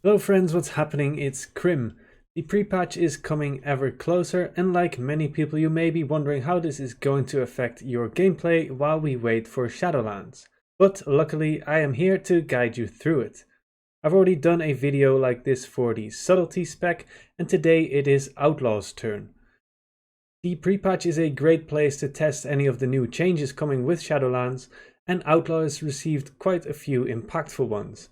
Hello friends, what's happening? It's Crim. The pre-patch is coming ever closer, and like many people you may be wondering how this is going to affect your gameplay while we wait for Shadowlands. But luckily I am here to guide you through it. I've already done a video like this for the subtlety spec, and today it is Outlaw's turn. The pre-patch is a great place to test any of the new changes coming with Shadowlands, and Outlaw has received quite a few impactful ones.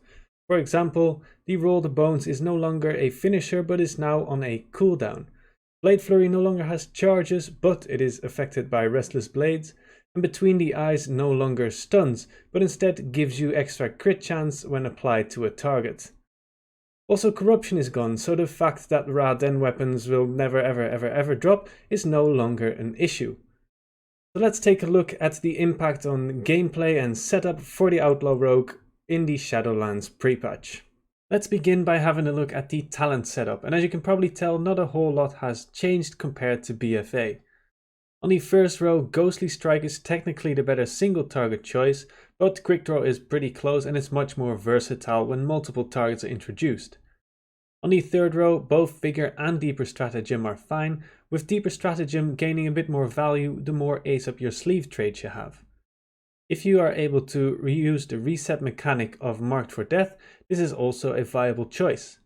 For example, the Roll the Bones is no longer a finisher but is now on a cooldown. Blade Flurry no longer has charges but it is affected by Restless Blades, and Between the Eyes no longer stuns but instead gives you extra crit chance when applied to a target. Also, Corruption is gone, so the fact that Ra-Den weapons will never ever drop is no longer an issue. So let's take a look at the impact on gameplay and setup for the Outlaw Rogue in the Shadowlands pre-patch. Let's begin by having a look at the talent setup, and as you can probably tell, not a whole lot has changed compared to BFA. On the first row, Ghostly Strike is technically the better single target choice, but Quick Draw is pretty close and it's much more versatile when multiple targets are introduced. On the third row, both Vigor and Deeper Stratagem are fine, with Deeper Stratagem gaining a bit more value the more ace up your sleeve traits you have. If you are able to reuse the reset mechanic of Marked for Death, this is also a viable choice.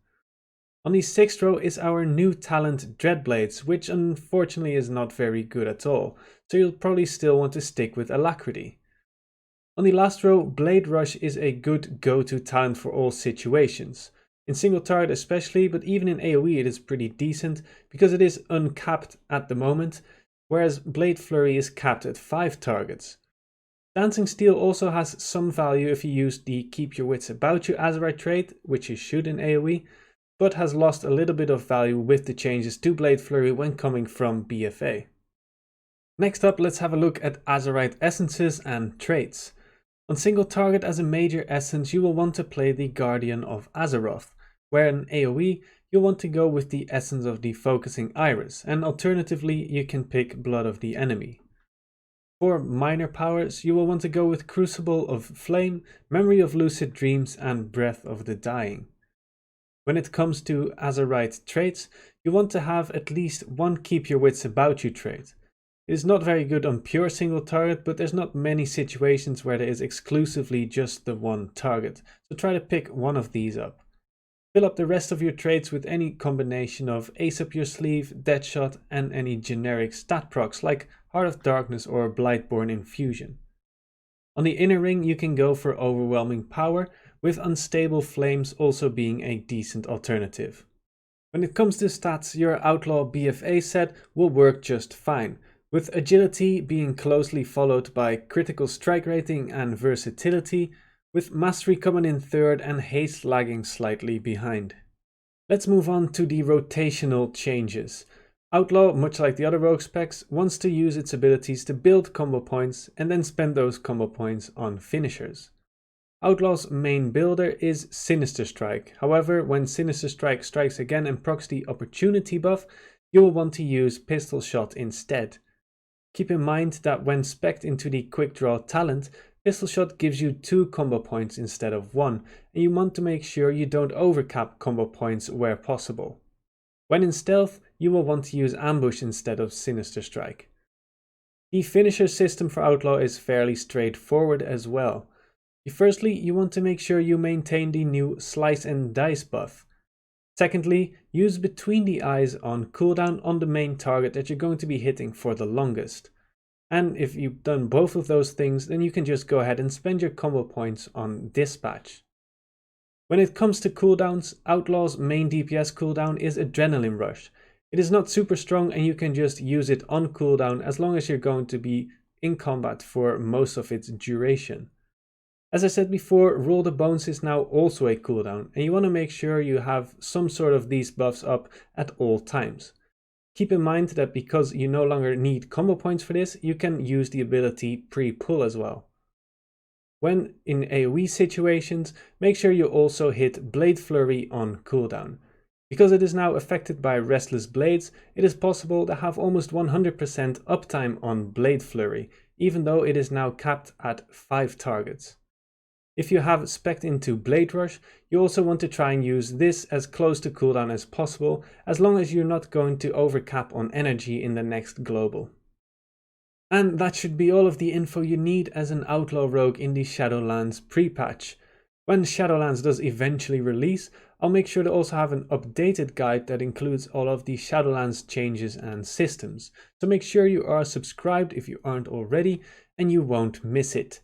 On the sixth row is our new talent Dreadblades, which unfortunately is not very good at all, so you'll probably still want to stick with Alacrity. On the last row, Blade Rush is a good go-to talent for all situations. In single target especially, but even in AoE it is pretty decent because it is uncapped at the moment, whereas Blade Flurry is capped at 5 targets. Dancing Steel also has some value if you use the Keep Your Wits About You azerite trait, which you should in AoE, but has lost a little bit of value with the changes to Blade Flurry when coming from BFA. Next up, let's have a look at azerite essences and traits. On single target as a major essence, you will want to play the Guardian of Azeroth, where in AoE you'll want to go with the essence of the Focusing Iris, and alternatively you can pick Blood of the Enemy. For minor powers, you will want to go with Crucible of Flame, Memory of Lucid Dreams, and Breath of the Dying. When it comes to azerite traits, you want to have at least one Keep Your Wits About You trait. It is not very good on pure single target, but there's not many situations where there is exclusively just the one target, so try to pick one of these up. Fill up the rest of your traits with any combination of Ace Up Your Sleeve, Deadshot, and any generic stat procs like Heart of Darkness or Blightborn Infusion. On the inner ring you can go for Overwhelming Power, with Unstable Flames also being a decent alternative. When it comes to stats, your Outlaw BFA set will work just fine, with Agility being closely followed by Critical Strike Rating and Versatility, with Mastery coming in third and Haste lagging slightly behind. Let's move on to the rotational changes. Outlaw, much like the other rogue specs, wants to use its abilities to build combo points and then spend those combo points on finishers. Outlaw's main builder is Sinister Strike. However, when Sinister Strike strikes again and procs the opportunity buff, you will want to use Pistol Shot instead. Keep in mind that when spec'd into the Quick Draw talent, Pistol Shot gives you 2 combo points instead of 1, and you want to make sure you don't overcap combo points where possible. When in Stealth, you will want to use Ambush instead of Sinister Strike. The finisher system for Outlaw is fairly straightforward as well. Firstly, you want to make sure you maintain the new Slice and Dice buff. Secondly, use Between the Eyes on cooldown on the main target that you're going to be hitting for the longest. And if you've done both of those things, then you can just go ahead and spend your combo points on Dispatch. When it comes to cooldowns, Outlaw's main DPS cooldown is Adrenaline Rush. It is not super strong and you can just use it on cooldown as long as you're going to be in combat for most of its duration. As I said before, Roll the Bones is now also a cooldown, and you want to make sure you have some sort of these buffs up at all times. Keep in mind that because you no longer need combo points for this, you can use the ability Pre-pull as well. When in AoE situations, make sure you also hit Blade Flurry on cooldown. Because it is now affected by Restless Blades, it is possible to have almost 100% uptime on Blade Flurry, even though it is now capped at 5 targets. If you have spec'd into Blade Rush, you also want to try and use this as close to cooldown as possible, as long as you're not going to overcap on energy in the next global. And that should be all of the info you need as an Outlaw Rogue in the Shadowlands pre-patch. When Shadowlands does eventually release, I'll make sure to also have an updated guide that includes all of the Shadowlands changes and systems. So make sure you are subscribed if you aren't already, and you won't miss it.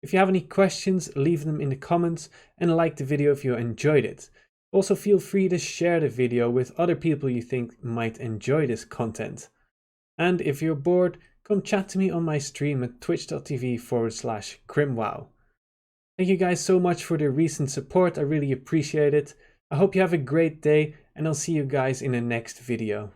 If you have any questions, leave them in the comments and like the video if you enjoyed it. Also feel free to share the video with other people you think might enjoy this content. And if you're bored, come chat to me on my stream at twitch.tv/crimwow. Thank you guys so much for the recent support, I really appreciate it. I hope you have a great day and I'll see you guys in the next video.